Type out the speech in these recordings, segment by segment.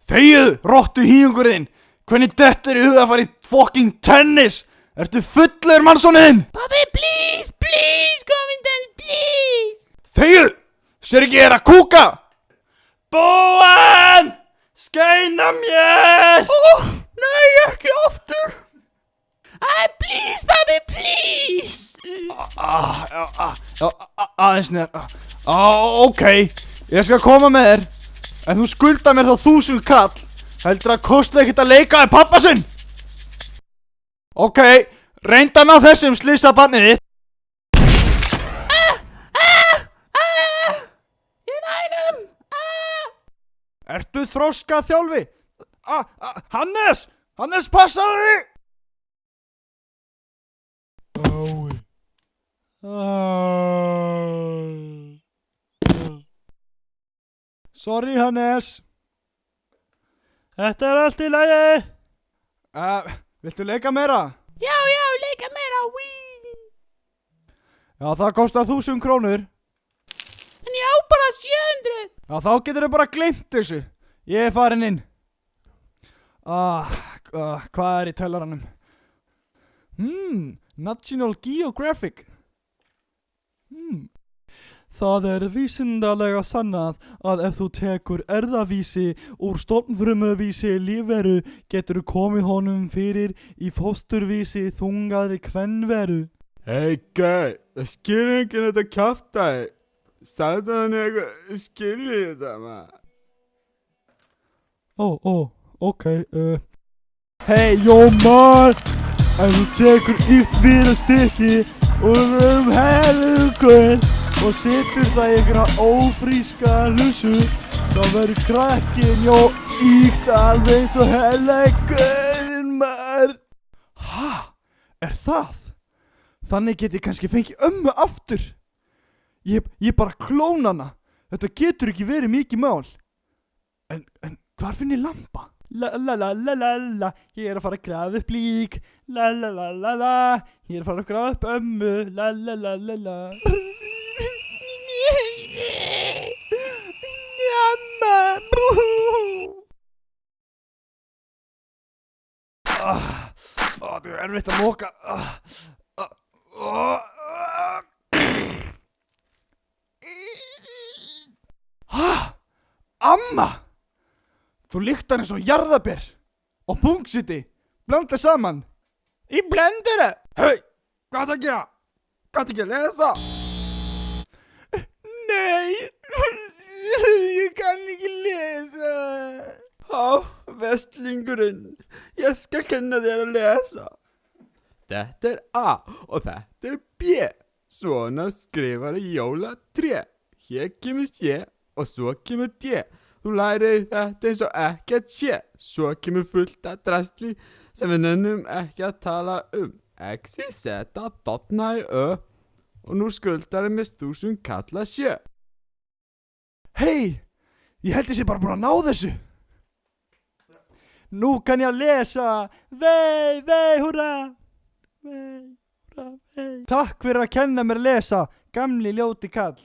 Þegið, rottu hýjungurinn! Hvernig dettur í huga að fara í fucking tennis? Ertu fullur, mannssonin? Pabbi, please, kom í tennis, please! Þegið! Sér ekki að kúka? Búan! Skeina mér! Nei, ekki aftur! Please, pabbi, please! Aðeins neðar. Ok, ég skal koma með þér. En þú skulda mér þá 1000 kall. Heldur að kosti ekkert að leika við pappa sinn? Ok, reynda með þessum slisa barnið þitt. Ég nænum! Ertu þroskað þjálfi? Hannes, passaðu þig! Sorry, Hannes. Þetta allt í lagi. Viltu leika meira? Já, leika meira, wee! Já, það kostar 1000 krónur. En ég á bara 700! Já, þá getur þau bara gleymt þessu. Ég er farinn inn. Hvað er í tölaranum? National Geographic. Það er vísindalega sannað að ef þú tekur erfðavísi úr stofnfrumuvísi lífveru getur komið honum fyrir í fósturvísi þungaðri kvenveru. Hey guy, það skilur ekki þetta kjaftaði. Sagði hann eitthvað, skilur þetta maður. Ok. Hey yo man, ef þú tekur ykt fyrir stykki úr helgur og setur það í einhverja ófríska hlusu, þá verður krakkinn ykt alveg eins og helgurinn maður. Er það? Þannig get ég kannski fengið ömmu aftur. Ég bara klóna hana. Þetta getur ekki verið mikið mál. En hvar finn ég lampa? La, ég er að fara að grafa upp lík. La, ég er að fara að grafa upp ömmu. La. Njamma. Það er erfitt að moka. Amma! Þú lyktar eins og jarðaber og pungsviti. Blanda saman. Í blendinu. Hey, hvað það gera? Hvað það gera, lesa? Nei, ég kann ekki lesa. Vestlingurinn, ég skal kenna þér að lesa. Þetta er A og þetta er B. Svona skrifar jólatré. Hér kemur C og svo kemur D. Þú lærir þetta eins og ekkert sé. Svo kemur fullt af drasli sem við nennum ekki að tala X, Z, dotna í Ö. Og nú skuldar mér 1000 kalla sjö. Hey, ég held ég sé bara búin að ná þessu. Nú kann ég að lesa. Vei, húrra. Vei. Takk fyrir að kenna mér að lesa, gamli ljóti kall.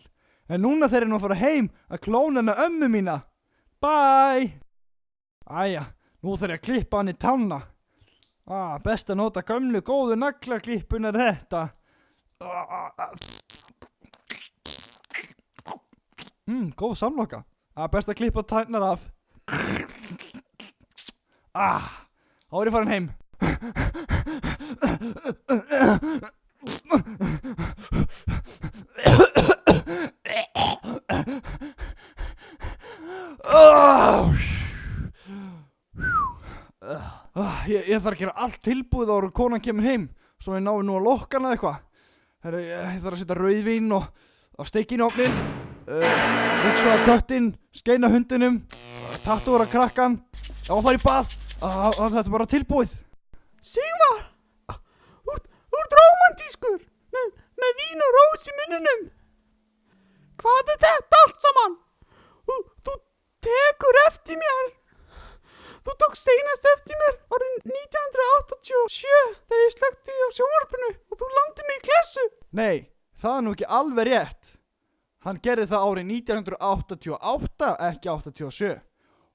En núna þeir nú að fara heim að klóna hana ömmu mína. Bye. Æja, nú þarf ég að klippa hann í tanna. Best að nota gömlu góðu naglaklippun er þetta. Góð samloka. Best að klippa tærnar af. Þá er ég farin heim. Ég þarf að gera allt tilbúið áður en konan kemur heim, svo ég nái nú að lokka hana eitthvað. Ég þarf að setja rauðvín og steikja inn í ofninn, hugsa köttinn, skeina hundinum, tattúra krakkan, og fara í bað. Þetta er bara tilbúið. Sigmar, þú ert rómantískur, með vín og rós í munninum. Hvað er þetta allt saman? Þú tekur eftir mér. Þú tók seinast eftir mér árið 1987 þegar ég slökkti á sjónvarpinu og þú landi mig í klessu. Nei, það er nú ekki alveg rétt. Hann gerði það árið 1988, ekki 87.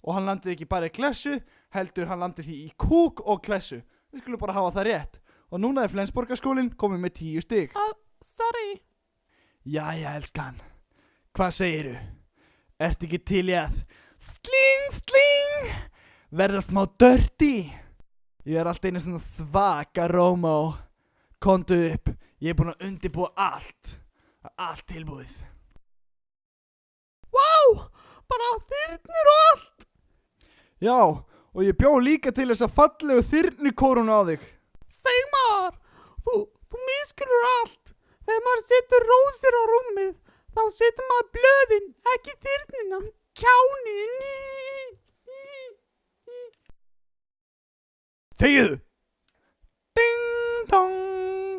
Og hann landið ekki bara í klessu, heldur hann landið því í kúk og klessu. Við skulum bara hafa það rétt. Og núna er Flensborgarskólinn komið með 10 stig. Sorry. Jæja, elskan. Hvað segiru? Ertu ekki til í að sling, verða smá dirty? Ég er alltaf einu svona svaka rómó. Komdu upp, ég er búinn að undirbúa allt. Allt tilbúið. Vá, bara þyrnir og allt. Já, og ég bjó líka til þessa fallegu þyrnikórunu á þig. Sigmar, þú misskilur allt. Þegar maður setur rósir á rúmið, þá setur maður blöðin, ekki þyrnina. Kjánin. Þegiðu! Ding dong!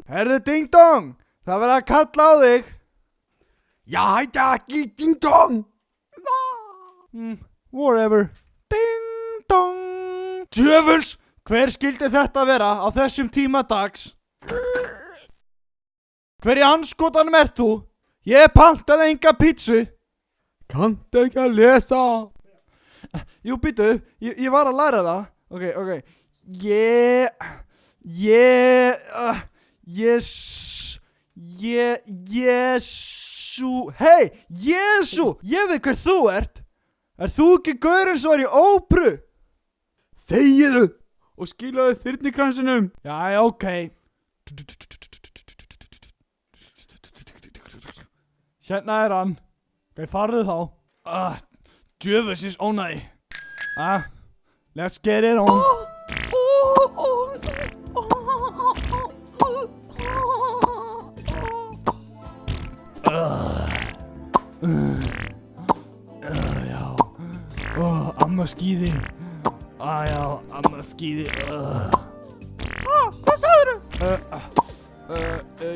Herðu ding dong! Það verður að kalla á þig. Já, hætta ekki ding dong! Whatever. Ding dong! Djöfuls! Hver skildi þetta vera á þessum tíma dags? Hver í andskotanum ert þú? Ég pantaði enga pítsu. Kanntu ekki að lesa? Jú, býtu, ég var að læra það. Ok. Hei, Jésu, ég veit hver þú ert. Er þú ekki gaurinn sem var í ópru? Þegiðu og skilaðu þyrnikransinum. Jæja, ok. Hérna er hann. Ok, farðu þá. Djöfusins ónæði. Let's get it on. Amma skíði. Já, amma skíði. Hvað sagðirðu?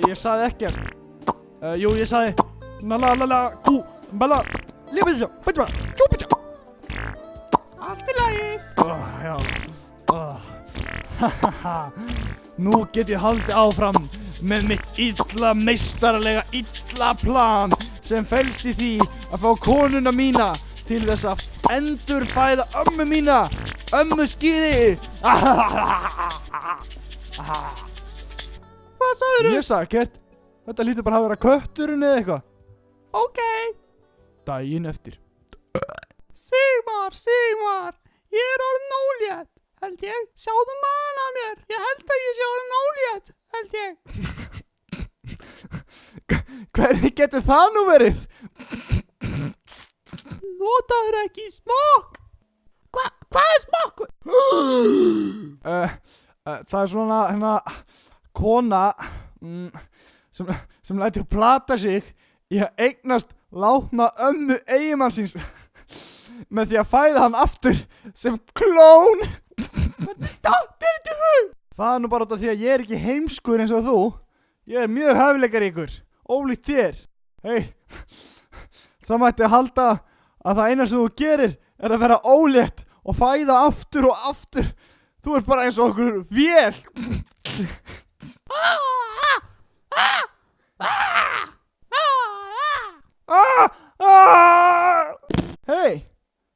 Ég sagði ekkert. Jú, ég sagði kú, bala, lífið svo, bætja, tjúpitja. Allt í lagi. Já. Nú get ég haldið áfram með mitt meistarlega illa plan sem felst í því að fá konuna mína til þess að endurfæða ömmu mína, ömmu skíði. Hvað sagðirðu? Ég sagði ekkert. Þetta lítur bara að vera kötturinn eða eitthvað. Ok. Daginn eftir. Sigmar, ég er orðin ólétt, held ég. Sjáðu maðan að mér, ég held að ég sé orðin ólétt, held ég. Hvernig getur það nú verið? Notaður ekki smokk. Hvað er smokkur? Það er svona kona sem lætur plata sig í að eignast látna ömmu eiginmannsins með því að fæða hann aftur sem klón. Hvernig datt er þetta hug? Það er nú bara út af því að ég er ekki heimskur eins og þú. Ég er mjög hæfileikaríkur, ólíkt þér. Hei, það mætti halda að það eina sem þú gerir er að vera ólétt og fæða aftur og aftur. Þú ert bara eins og okkur vél. Hei,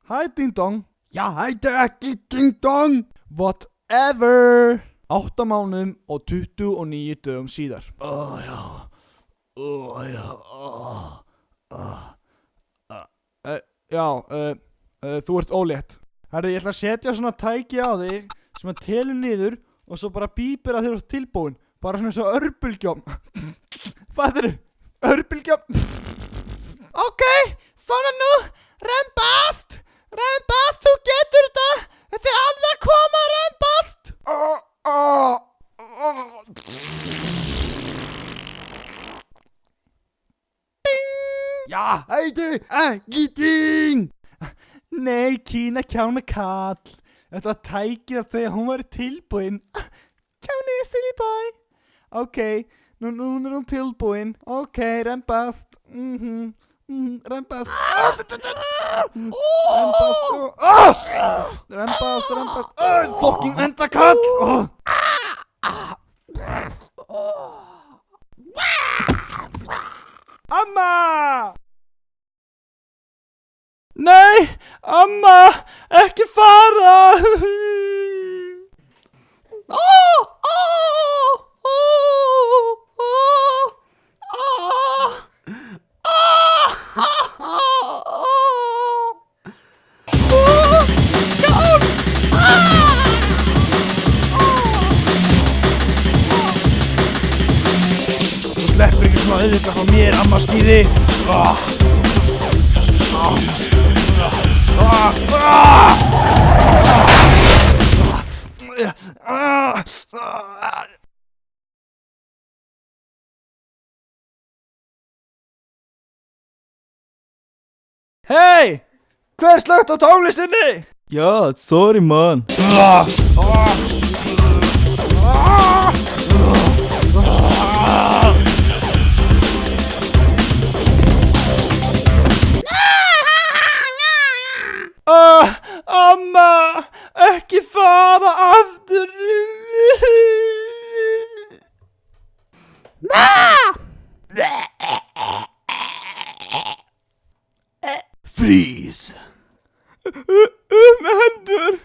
hæ ding dong. Já, hætta ekki ding dong. Whatever. 8 mánuðum og 29 dögum síðar. Já. Já, þú ert ólétt. Herri, ég ætla að setja svona tæki á þig sem að telur niður og svo bara bípir að þér ert tilbúin. Bara svona svo örbulgjóm. Fattirðu? Örbulgjóm. Ok, svona nú. Rembast, þú getur þetta. Þetta er alveg að koma, Rembast. Já, heitu, ekki ding! Nei, Kína kjána kall. Þetta var tækið að þegar hún var tilbúin. Kjáni, silly boy. Ok, nú er hún tilbúin. Ok, Rembast. Rembast. Rembast. Fucking endakall. Amma! Nei, amma, ekki fara! Þú sleppur ekki svona auðvitað frá mér, amma skíði. Hey! Hver slögt á tónlistinni? Já, sorry man. Amma, ekki fara aftur. Freeze. Með hendur.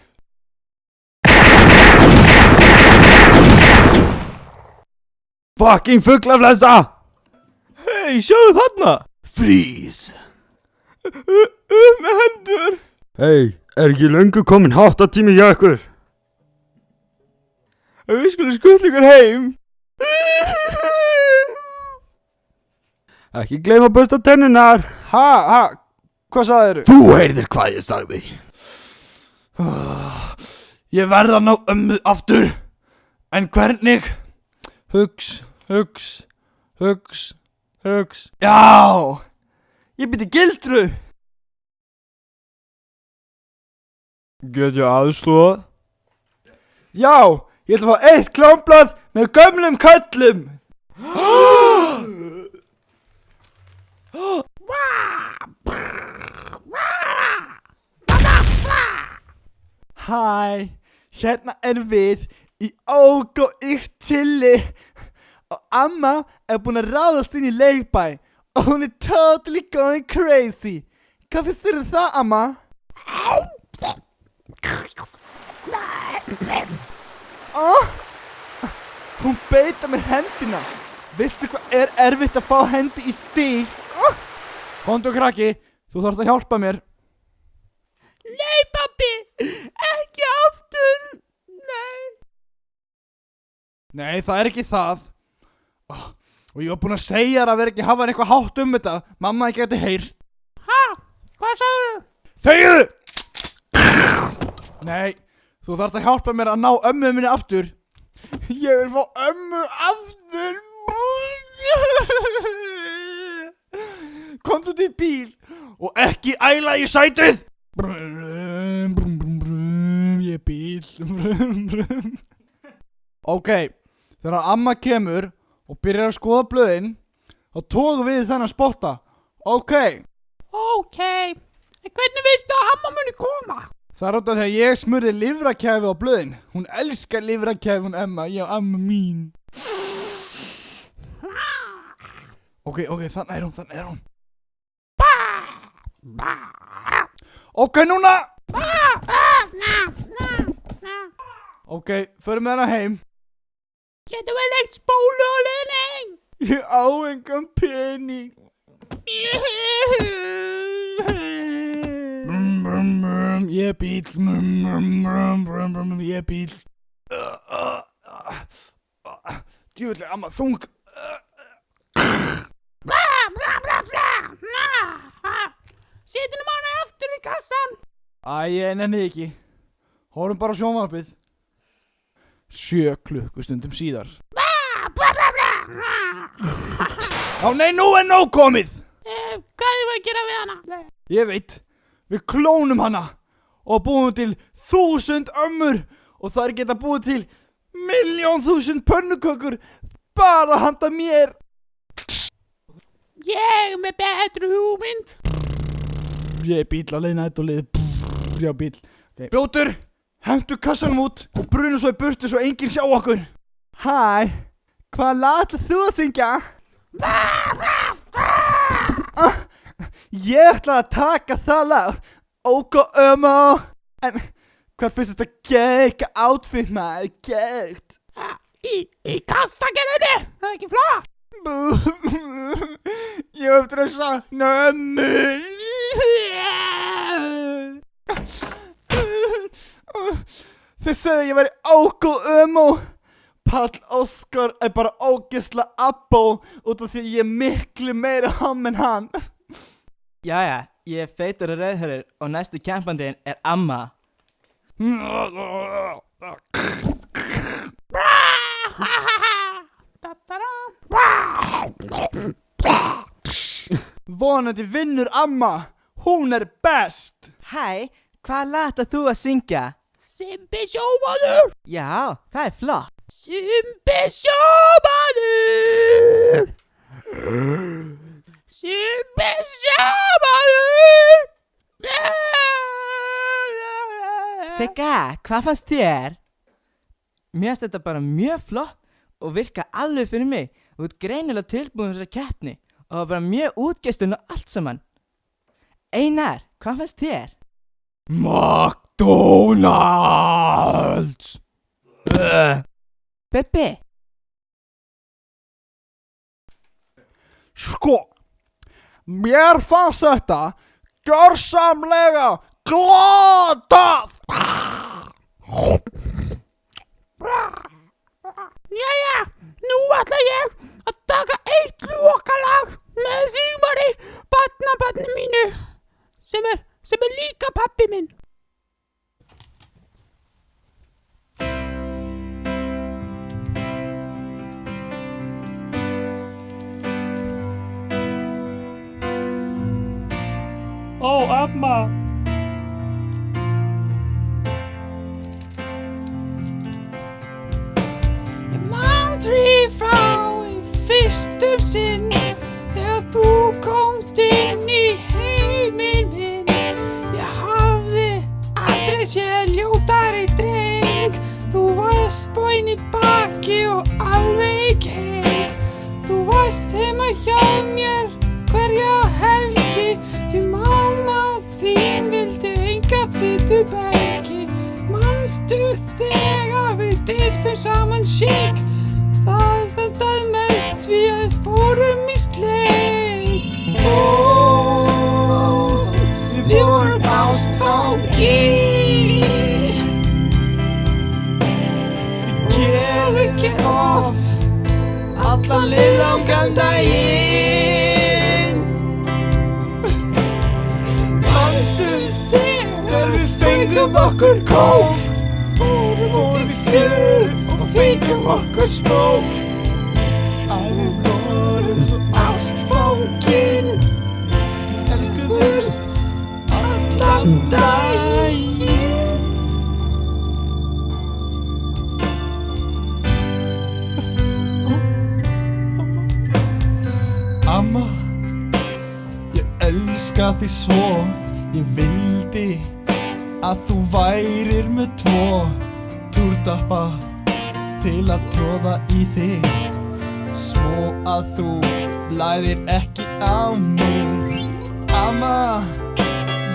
Fucking fuglaflensa. Hey, sjáðu þarna. Freeze. Með hendur. Hey, ekki löngu komin háttatími hjá ykkur? Við skulum skutla ykkur heim. Ekki gleyma að bursta tennunar. Hvað sagðirðu? Þú heyrðir hvað ég sagði. Ég verð að ná ömmu aftur. En hvernig? Hugs. Já! Ég byrti gildru. Get ég aðstoðað? Já, ég ætla að fá 1 klámblað með gömlum köllum. Hæ, hérna við í óg og ykt chilli og amma búin að ráðast inn í leikbæ og hún totally going crazy. Hvað finnst þér það, amma? Hún beita mér hendina. Vissu hvað er erfitt að fá hendi í stíl? Komdu krakki, þú þarft að hjálpa mér. Nei, pabbi, ekki aftur. Nei, það er ekki það. Og ég var búinn að segja þér að vera ekki hafa eitthvað hátt þetta. Mamma ekki gæti heyrst. Hvað sagðu? Þegiðu! Nei, þú þarft að hjálpa mér að ná ömmu minni aftur. Ég vil fá ömmu aftur. Komdu til bíl og ekki æla í sætið. Brum, brum, brum, brum, ég er bíl. Brum, brum. Ok, þegar amma kemur og byrjar að skoða blöðin, þá tókum við þennan spotta. Ok. Ok, en hvernig veistu að amma muni koma? Það er út af því að ég smurði lifrakæfi á blöðin. Hún elskar lifrakæfi, hún Emma. Já, amma mín. Ok, þannig er hún. Ok, núna. Ok, förum með hana heim. Getur vel eitt spólu á leiðinni? Ég á engan pening. Ég er bíl. Ég er bíl. Djúvill amma þung. Setjum hana aftur í kassan. Ég nenni ekki. Horfum bara á sjónvarpið. 7 klukkustundum síðar. Nei, nú er nóg komið. Hvað er að gera við hana? Ég veit, við klónum hana og búum til 1000 ömmur og þær geta búið til 1.000.000 pönnukökur bara handa mér. Ég með betri hugmynd. Ég er bíl að leina þetta og liði. Ég er bíl. Brjótur, hentu kassanum út og brunum svo í burtu svo enginn sjá okkur. Hæ, hvað lag ætlar þú að syngja? Ég ætla að taka það lag. Óko en hvað finnst þetta gegga outfit maður? Geggt. Í kassagerðinni, það er ekki flott. Ég hef eftir að sakna ömmu. Þið sögðu ég væri Óko Páll Óskar er bara ógeðsla abbó út af því ég er miklu meira ham en hann. Jæja, ég er feitur og rauðhörður og næstu kempandinn er amma. Vonandi vinnur amma, hún er best. Hæ, hvað lag ætlar þú að syngja? Simbi sjómaður. Já, það er flott. Simbi sjómaður. Simbi sjómaður. Sigga, hvað fannst þér? Mér finnst þetta bara mjög flott og virka alveg fyrir mig. Þú ert greinilega tilbúin þessa keppni og það var bara mjög útgeistun og allt saman. Einar, hvað fannst þér? McDonald's. Bebbi. Sko, mér fannst þetta gjörsamlega glatað. Jæja, nú ætla ég að taka eitt lokalag með Sigmari, barnabarni mínu, sem er líka pabbi minn. Ó, amma. Ég man því frá í fyrstum sinn þegar þú komst inn í heiminn minn. Ég hafði aldrei séð ljótari dreng. Þú varst bóin í baki og alveg í keng. Þú varst heima hjá mér hverja helgi því mamma þín vildi enga fitubelgi. Manstu þegar við deiltum saman shake? Það endaði með því að við fórum í sleik. Við vorum ástfangin. Við gerum ekki oft allan liðlangan daginn. Manstu þegar við fengum okkur kók? Fórum við fjör og fengum okkur smók. Við vorum svo ástfangin. Við elskuðumst allan daginn. Amma, ég elska þig svo. Ég vildi að þú værir með 2 túrdappa til að tróða í þig, svo að þú blæðir ekki á mig. Amma,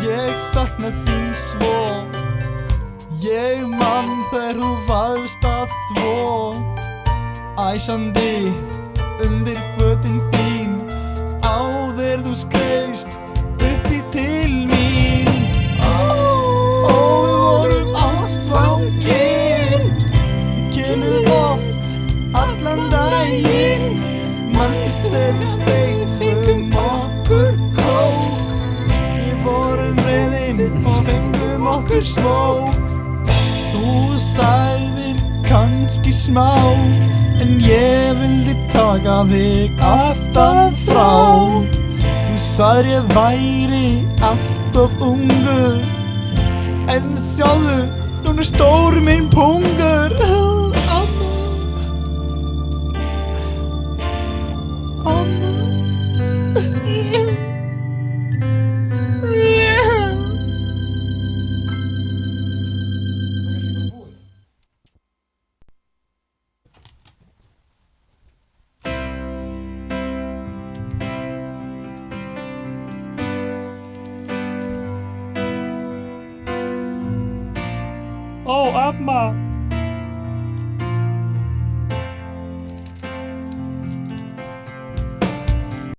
ég sakna þín svo. Ég man þegar þú varst að þvo æsandi undir fötin þín áður þú skreist upp í til mín. við fengum okkur kók. Við vorum reiðin og fengum okkur smók. Þú sagðir kannski smá, en ég vildi taka þig aftan frá. Þú sagðir ég væri allt of ungur, en sjáðu, núna er stór minn pungur. Ó, amma,